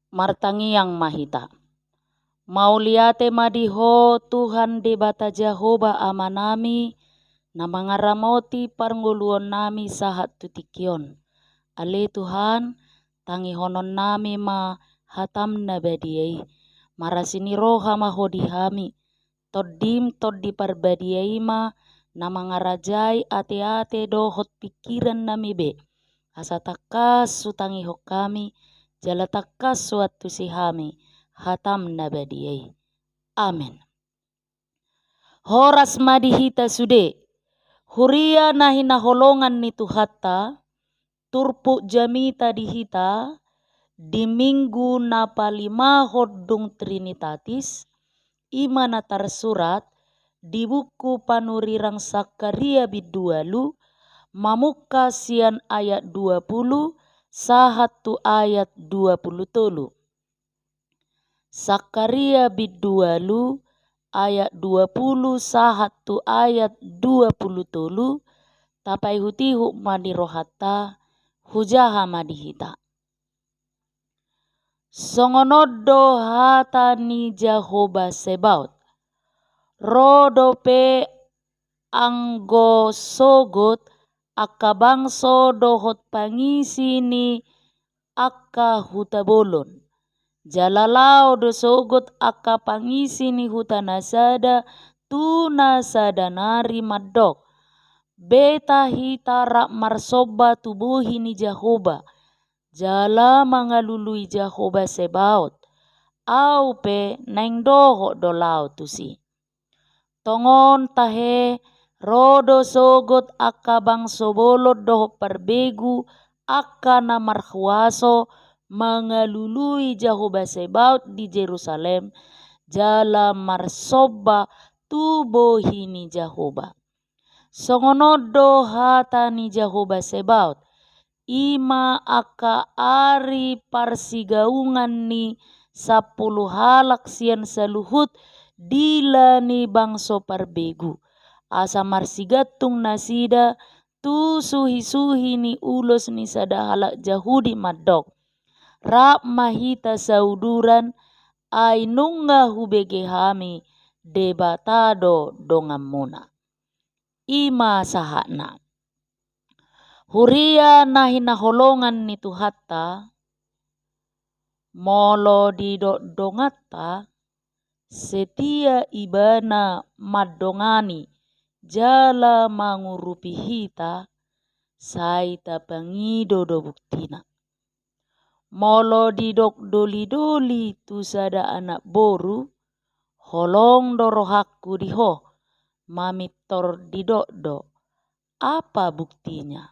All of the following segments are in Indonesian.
martangi yang mahita. Mauliate madiho Tuhan de bata Jehovah amanami na mangaramoti parnguluon nami sahat tutikion. Ale Tuhan tangihonon nami ma hatam na badiai marasini roha mahodi hami toddim toddi parbadiai ma na mangarajai ate-ate dohot pikiran nami be asa takas sutangiho kami jala takas suatu sihami hatam nabadiai. Amin. Horas madihita sude. Huria nahina holongan ni Tuhatta. Turpu jamita dihita. Di minggu na palimahod dung Trinitatis. Imana tersurat di buku panurirang Sakaria bidualu. Mamuka sian ayat 20. Sahatu ayat 23. Sakaria bidualu ayat 20 sahatu ayat 23 tapai hutihu madirohata hujaha madihita. Songonodo hata ni Jehovah Sebaot. Rodo pe anggo sogot akabangso dohot pangisi ni akka hutabolon. Jalalao do sogot akka pangisi ni hutanasada tu nasada nari madok. Beta hitara marsoba tubuhi ni Jehovah. Jala mangalului Jehovah Sebaot. Au pe neng doho do lao tusi. Tongon tahe rodo sogot akka bangso bolot doho perbegu akka na marhuaso mangalului Jehovah Sebaot di Jerusalem jala marsoba tubuhi ni Jehovah. Songonodo hata ni Jehovah Sebaot. Ima aka ari parsigaungan ni 10 halak sian saluhut dila ni bangso parbegu. Asa marsigatung nasida tu suhi-suhi ni ulos ni sada halak Jahudi madok. Rap mahita sauduran ay nunga hubege hami debatado dongamuna. Ima sahana. Huria nahina holongan ni Tuhatta. Molo di dongata. Setia ibana madongani. Jala mangurupi hita. Saita pangido do buktina. Molo didok doli-doli tu sada anak boru, holong dorohakku diho, mamitor didok do. Apa buktinya?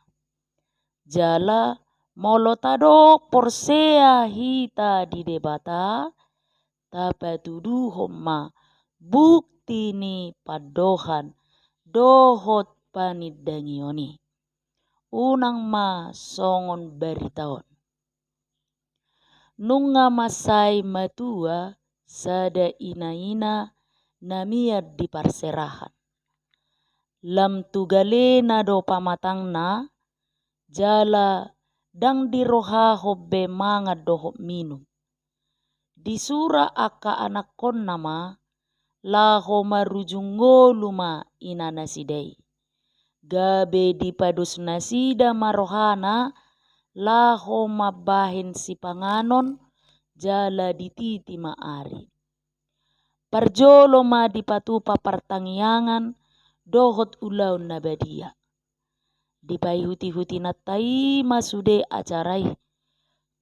Jala molo tado porsea hita di debata, tapatudu homma bukti ni padohan dohot panidangioni. Unang ma songon beritaon. Nunga masai matua sada ina-ina namiad di parserahan. Lam tugalena do pamatangna jala dang diroha hobbe manga dohop minum. Disura aka anak kon nama laho marujungo luma ina nasidai. Gabe dipadus nasida marohana laho mabahin si panganon jala dititi maari. Parjolo ma dipatupa pertangiangan dohot ulau nabadia. Dipai huti-huti natai masude acarai.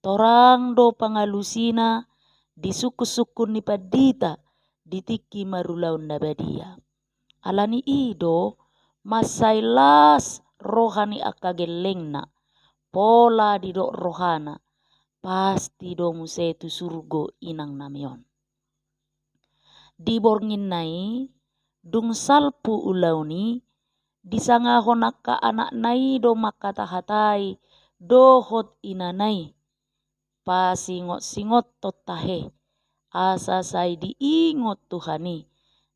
Torang do pangalusina disuku-sukun ni padita ditiki marulau nabadia. Alani ido masailas rohani akagelengna. Pola di dok rohana pasti do musetu surgo inang namion. Di borngin nai dung salpu ulauni disangahon akka anak nai do makatahatai dohot inanai pasingot-singot totahe asa sai diingot Tuhani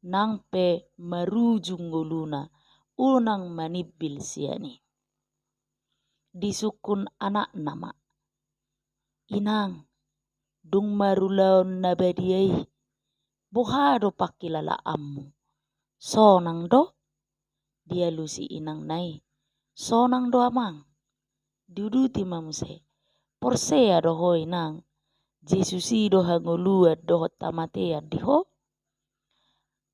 nangpe marujung guluna unang manibil siani. Disukun anak nama. Inang, dung marulaon na badiay. Buhado pakilala ammu. Sonang do? Dia lusi inang nai. Sonang do amang. Diuduti mamuse. Porsea do hoi nang. Jesusi do hangoluat do tamatea diho.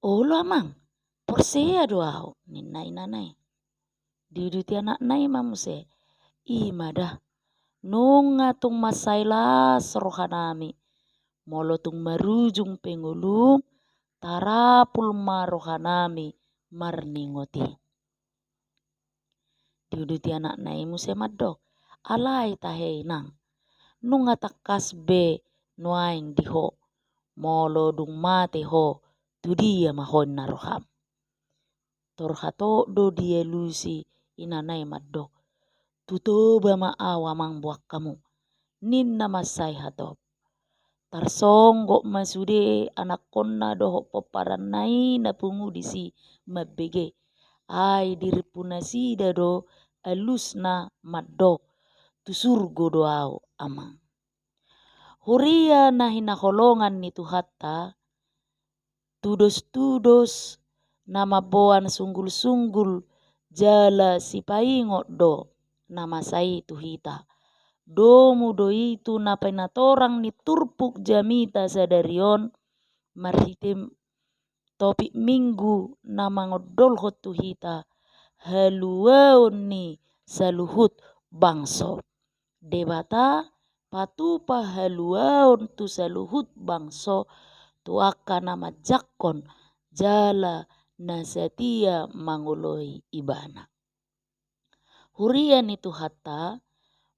Olo amang. Porsea do au. Ninai nanai. Diuduti anak nai mamuse. Imadah. Nunga tung masailas rohanami. Molotung marujung pengulum. Tarapul marohanami. Marningoti. Diuduti anak nai muse madok. Alai tahei nang. Nunga takas be nuaing diho. Molo dung mate ho. Tudia mahon naroham. Torhato do dia lusi inanai madok. Tutoba maawa mang buak kamu. Ninna masai hatop. Tarsonggok masude anak konna doho peparan nai na pungu disi mabege. Ai diripuna sida do alusna madok. Tusurgo do au amang. Huria na hinaholongan ni Tuhatta. Tudos-tudos nama boan sunggul-sunggul jala si paingot do. Nama sai tuhita. Domu do itu napai natorang ni turpuk jamita sadarion marhitim topik minggu nama ngodolhot tuhita haluaon ni saluhut bangso. Debata patupa haluaon tu saluhut bangso tu akan nama jakon jala nasatia mangoloi ibana. Hurian itu hatta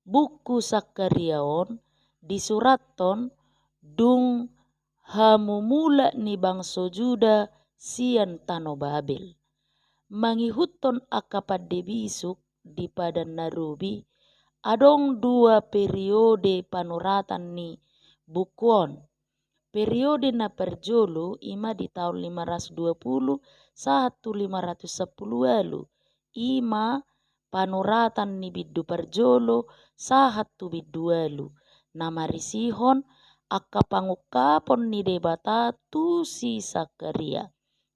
buku Sakariaon disuraton dung hamumula ni bangso Juda sian tano Babel. Mangihuton akapad debisuk di padan narubi adong dua periode panuratan ni bukuon. Periode na perjolo ima di tahun 520 satu 510 lalu. Ima panuratan ni biddu perjolo sahatu biddu lalu. Nama risihon akka pangukapon ni debata tu si Sakaria.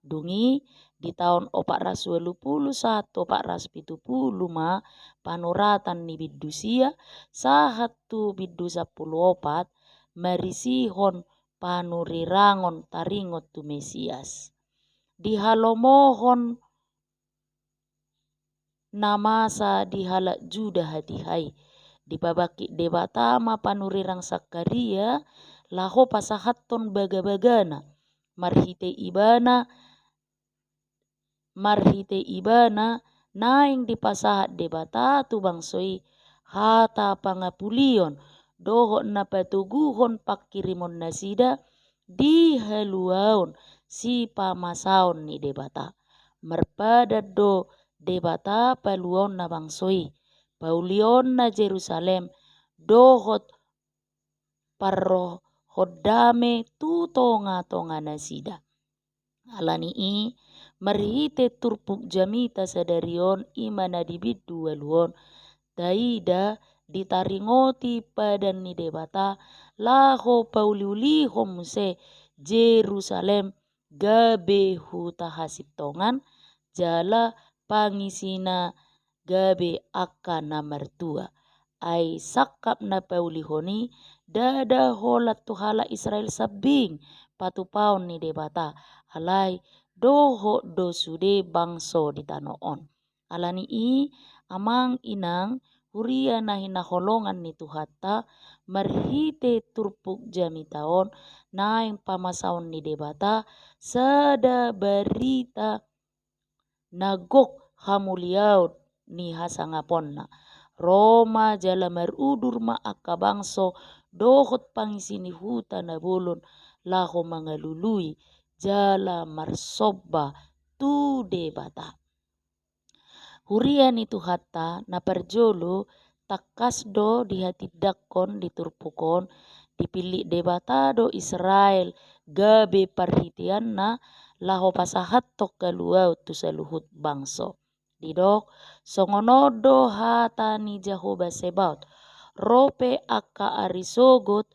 Dungi di tahun 420 satu 470 ma panuratan ni biddu sia sahatu biddu 10 opat marisihon panurirangon taringot tu Mesias. Dihalomohon namasa dihalak Juda hadihai. Dipabaki debatama panurirang Sakaria laho pasahaton baga-bagana. Marhite ibana naing dipasahat debata tu bangsoi hata pangapulion. Doho na patuguhon pakirimon nasida di haluaon si pamasaon ni debata. Merpada do debata paluon na bangsoi. Paulion na Jerusalem dohot parroh hodame tu tonga-tonga nasida. Alani i marhite turpuk jamita sadarion imana dibiddu waluon. Daida ditaringoti padan ni debata laho pauliuliho muse Jerusalem gabe huta hasiptongan jala pangisina gabe akan mertua. Ai sakap na paulihoni dada holat tuhala Israel sabing patupaon ni debata alai doho dosude bangso di tanoon. Alani i amang inang huria na hinaholongan ni Tuhatta marhite turpuk jamitaon naing pamasaon ni debata sada berita nagok hamuliaud ni hasangaponna. Roma jala marudur ma akka bangso dohot pangisini huta na bolon laho mangalului jala marsobba tu debata. Hurian itu hatta na perjolo takas do di hati dakon diturpukon dipilih debata do Israel gabe parhitian na laho pasahat tok kaluau tu saluhut bangso. Didok songonodo hata ni Jehovah Sebaot rope akka arisogot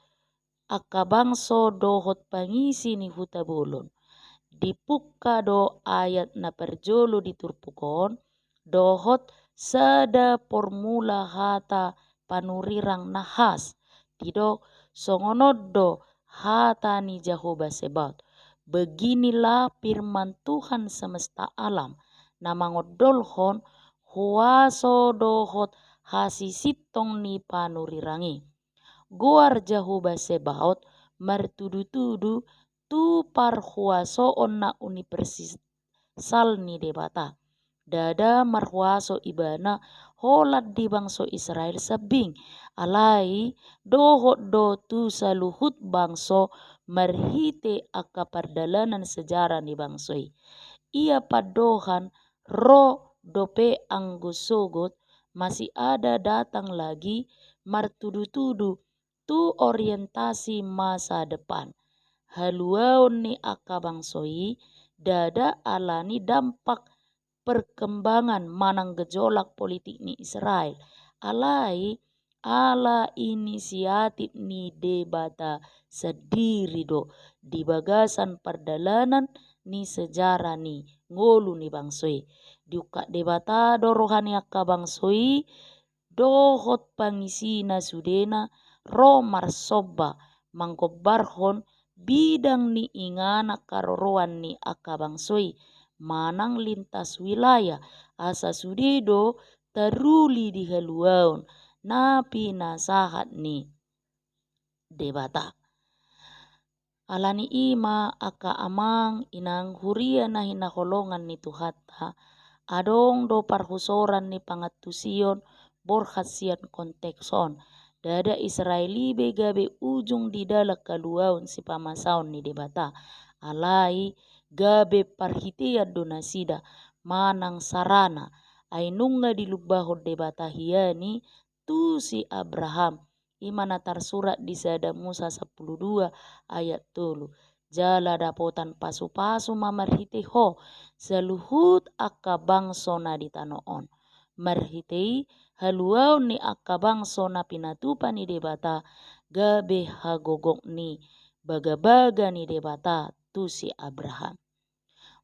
akka bangso dohot pangisi ni huta bolon. Dipukka do ayat na perjolo diturpukon, dohot sada formula hata panurirang nahas. Tidok songonod do hata ni Jehovah Sebaot. Beginilah firman Tuhan semesta alam, na mangodolhon huaso dohot hasisitong ni panurirangi. Guar Jehovah Sebaot martudu-tudu tu parhuasoon na universal ni debata. Dada marhuaso ibana holat di bangso Israel sabing alai dohot do tu saluhut bangso marhite akka pardalanan sejarah ni bangsoi. Ia padohan ro dope anggosogot masih ada datang lagi martudu-tudu tu orientasi masa depan. Haluaon ni akka bangsoi dada alani dampak perkembangan manang gejolak politik ni Israel. Alai ala inisiatif ni debata sendiri do di bagasan perdalanan ni sejarah ni ngolu ni bangsoi. Diuka debata do rohani akka bangsoi dohot pangisina sudena ro marsoba mangkobarhon bidang ni ingana karoroan ni akka bangsoi manang lintas wilayah asa sudedo teruli di haluaon napi nasahat ni debata. Alani ima aka amang inang huria na hinaholongan ni Tuhata adong do parhusoran ni pangatusion borhasian kontekson. Dada Israeli begabe ujung di dalak kaluaon si pamasaon ni debata. Alai gabe parhitian donasida manang sarana ainunga dilubahon debata hiani tu si Abraham imana tarsurat di sada Musa 12 ayat 3. Jala dapotan pasu-pasu mamarhite ho seluhut akka bangso na ditanoon. Marhitei haluaon ni akka bangso na pinatupan ni debata gabe hagogok ni baga-baga ni debata tu si Abraham.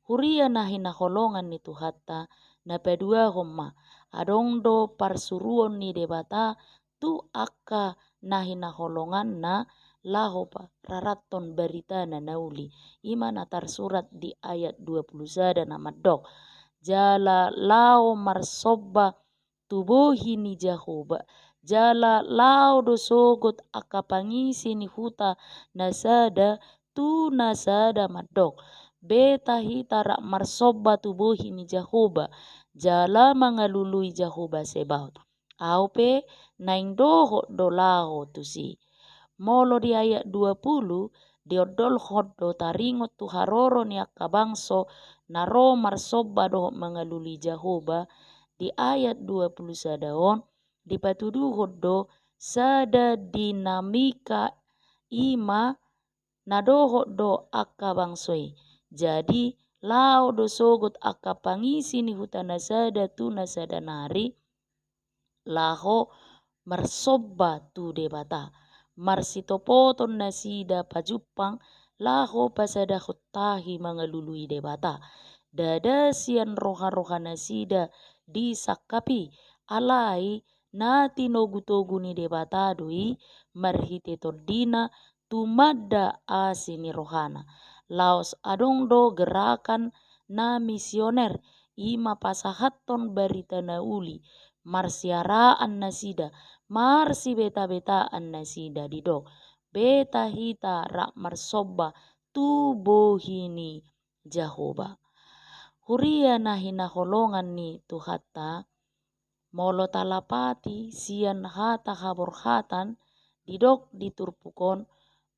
Huria na hinaholongan ni Tuhata na pedua homa adong do parsuruon ni debata tu akka na hinaholongan na laho pa raraton berita na nauli imana tarsurat di ayat 21 na madok. Jala lao marsoba tubuhi ni Jehovah. Jala lao do sogot akka pangisi ni huta nasada tu nasada madok. Beta hitara marsoba tubuhi ni Jehovah. Jala mangalului Jehovah Sebaot. Aupe naing doho do lao tu si. Molo di ayat 20 diodol hot do taringot tu haroro ni akka bangso naro marsoba do mangalului Jehovah. Di ayat 20 sadaon dipatuduhot do sada dinamika ima nadohot do akka bangsoi. Jadi lao do sogot akka pangisi ni huta nasada tu nasada nari laho marsoba tu debata. Marsitopoton nasida pajupang laho pasada hotahi mangalului debata. Dada sian roha-roha nasida disakapi alai nati nogu-togu ni debata doi marhite tordina tumada asini rohana. Laos adong do gerakan na misioner ima pasahaton berita nauli marsiaraan nasida marsi beta-betaan nasida didok beta hita rak marsoba tu bohini Jehovah. Huria na hinaholongan ni Tuhata molo talapati sian hata haborhatan didok diturpukon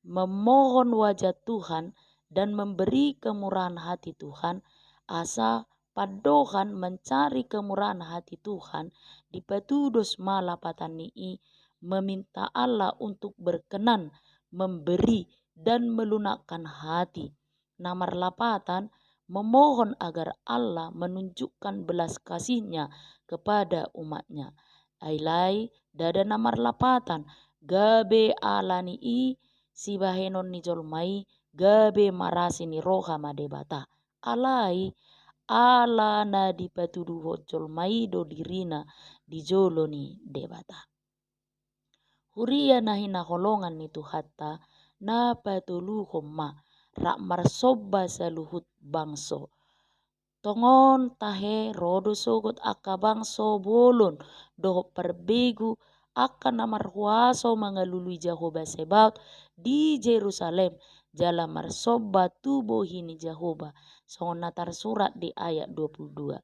memohon wajah Tuhan dan memberi kemurahan hati Tuhan asa padohan mencari kemurahan hati Tuhan di petudos malapatan ni meminta Allah untuk berkenan memberi dan melunakkan hati. Namar lapatan memohon agar Allah menunjukkan belas kasihnya kepada umatnya. Ailai dada namar lapatan gabe alani si bahenon ni jolmai gabe marasi ni roha ma debata. Alai ala na dipatuduho jolmai do dirina di jolo ni debata. Huria na hinaholongan ni Tuhatta na patuluhom ma rak marsobba saluhut bangso. Tongon tahe rodo sogot aka bangso bolon doho perbegu akan namarhuaso mangalului Jehovah Sebaot di Jerusalem jala marsobba tubuh hini Jehovah. Songon natar surat di ayat 22.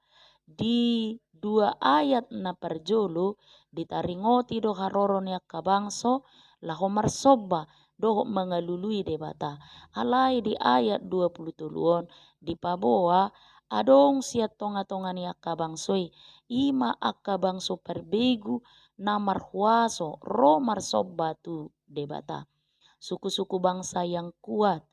Di 2 ayat na perjolo ditaringoti do haroron aka bangso laho marsobba doho mangalului debata. Alai di ayat 23 di paboa adong sia tonga-tonga ni aka bangsoi ima aka bangso perbegu na marhuaso ro marsobba tu debata. Suku-suku bangsa yang kuat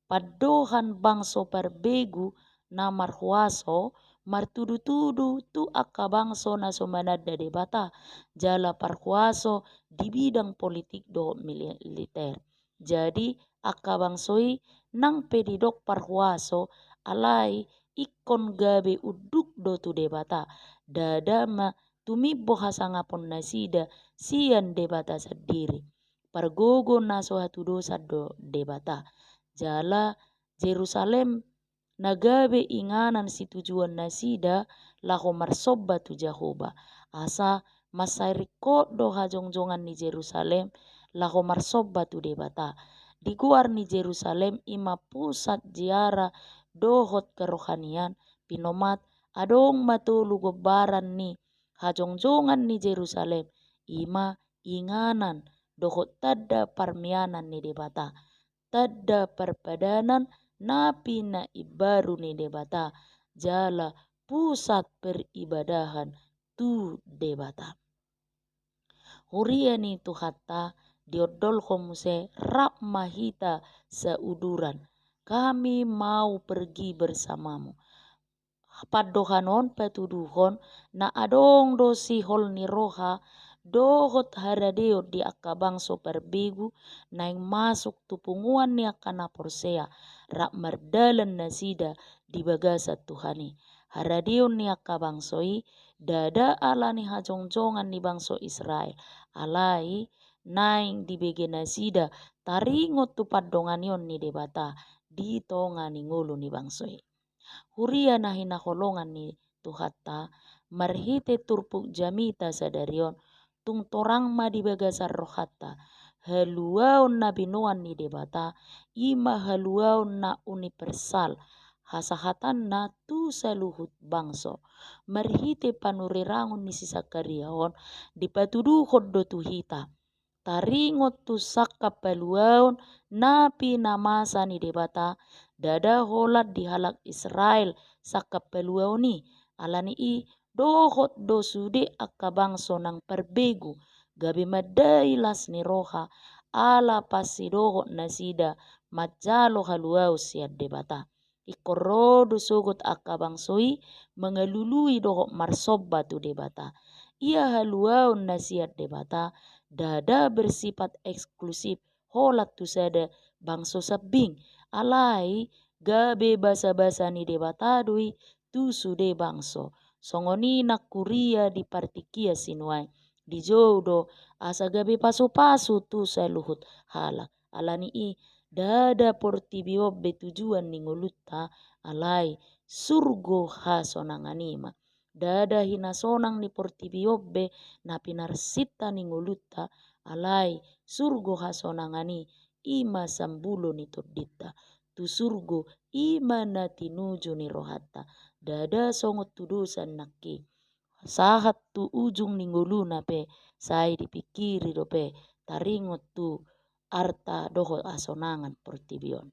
padohan bangso perbegu na marhuaso martudu-tudu tu aka bangso na somanada debata jala parhuaso di bidang politik do militer. Jadi aka bangsoi nang pedidok parhuaso alai ikon gabe uduk do tu debata dadama tumibo hasangapon nasida sian debata sendiri pargogo naso hatu dosa do debata jala Jerusalem nagabe inganan si tujuan nasida laho marsobba tu Jehovah asa masariko do hajongjongan ni Jerusalem laho marsobba tu debata diguar ni Jerusalem ima pusat ziarah dohot kerohanian pinomat adong matolu gobaran ni hajongjongan ni Jerusalem ima inganan dohot tada parmianan ni debata tada perpadanan napi na ibaru ni debata jala pusat peribadahan tu debata. Huria ni Tuhatta diodol homuse rap mahita seuduran. Kami mau pergi bersamamu. Padohanon patuduhon na adong do sihol ni roha dohot haradeo di aka bangso perbegu naing masuk tupunguan ni aka naporsea rak mardalan nasida di bagasa Tuhani. Haradeo ni aka bangsoi dada ala ni hajongjongan ni bangso Israel. Alai naing di bege nasida taringot tu padonganion ni debata di tonga ni ngulu ni bangsoi. Huria na hinaholongan ni Tuhatta marhite turpuk jamita sadarion tung torang ma di bagasar rohatta haluaon na binuan ni debata ima haluaon na universal hasahatan na tu saluhut bangso marhite panurirangon ni si Sakariaon dipatuduhod do tuhita taringot tu sakka paluaon napi namasa ni debata dada holat dihalak Israel sakka paluaoni alani i dohot do sude akka bangso nang perbegu gabe madai las ni roha ala pasi dohot nasida majalo haluau siat debata ikorodo sogot akka bangsoi mengelului dohot marsobba tu debata ia haluau nasiat debata dada bersifat eksklusif holat tu sada bangso sabing alai gabe basa-basa ni debata dui tu sude bangso songoni nak kuria di partikia sinuai di jodo asa gabe pasu-pasu tu saluhut halak alani i dada portibiobe tujuan ni ngulutta alai surgo hasonanganima dada hinasonang ni portibiobe na pinarsita ni ngulutta alai surgo hasonangani ima sambulo ni tordita tu surgo ima na tinuju ni rohatta dada songot tudusan nakki sahat tu ujung ni nguluna pe sai dipikiri do pe taringot tu arta doho asonangan portibion.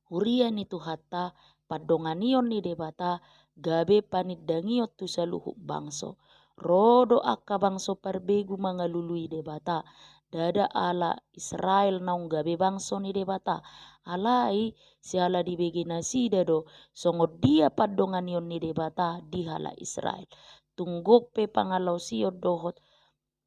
Huria ni Tuhatta padonganion ni debata gabe paniddangiot tu saluhuk bangso rodo akka bangso perbegu mangalului debata dada ala Israel naung gabe bangso ni debata alai siala di bege nasida do songo dia padonganion ni debata dihala Israel tunggok pe pangalau siot dohot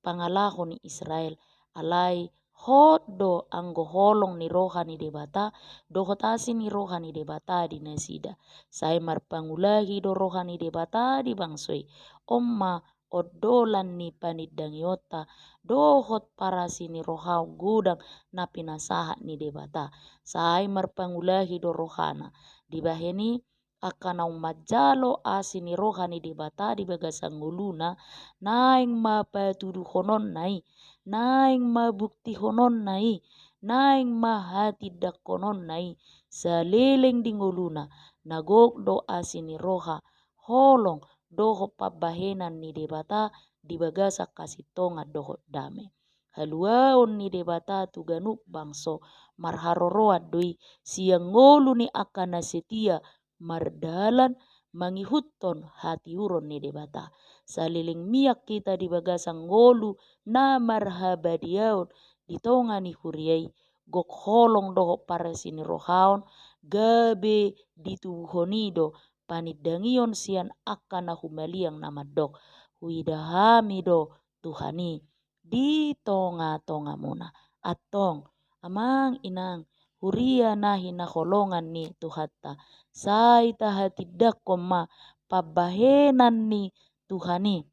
pangalahon ni Israel alai hot do anggo holong ni rohani debata do hotasi ni rohani debata di nasida sai marpangulahi do rohani debata di bangsoi omma odolan ni paniddangiota do hot parasi ni rohau gudang na pinasahat ni debata sai marpangulahi do rohana di baheni akan au majalo asini rohani debata di bagasangguluna naing mapatudu honon nai naing mabukti honon nai naing mahati dakonon nai saleleng dinguluna nagok do asini roha holong doho pabahenan ni debata di bagasa kasitonga doho dame haluaon ni debata tuganuk bangso marharoroa doi siang ngolu ni akana setia mardalan mangihutton hati uron ni debata saliling miak kita di bagasang ngolu na marhabadiaon di tonga ni huriai gok holong doho parasini rohaon gabe ditubuhonido paniddangion sian akana humaliang namadok huidahami do Tuhani di tonga-tonga muna atong amang inang huria nahi na holongan ni Tuhatta sai tahatidak koma pabahenan ni Tuhani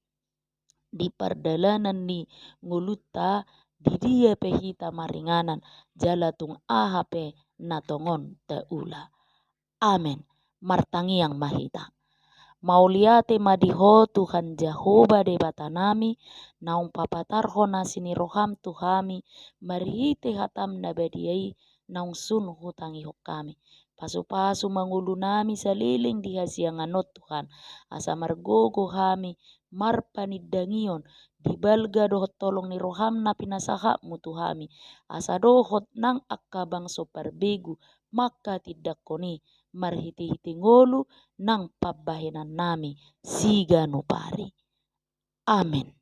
di pardalanan ni nguluta di dia pehita maringanan jalatung ahape natongon teula. Amen. Martangiang mahita. Mauliate madiho Tuhan Jehovah de batanami naung papatarho nasini roham Tuhami marihite hatam nabadiai naung sun hutangi hokami pasu-pasu mangulunami saliling dihasianganot Tuhan asa margogo hami marpaniddangion dibalga dohot tolong ni roham na pinasahakmu Tuhami asa dohot nang akabang so parbegu maka tidak koni marhiti-hiti ngolu nang pabahenan nami siga no pari. Amin.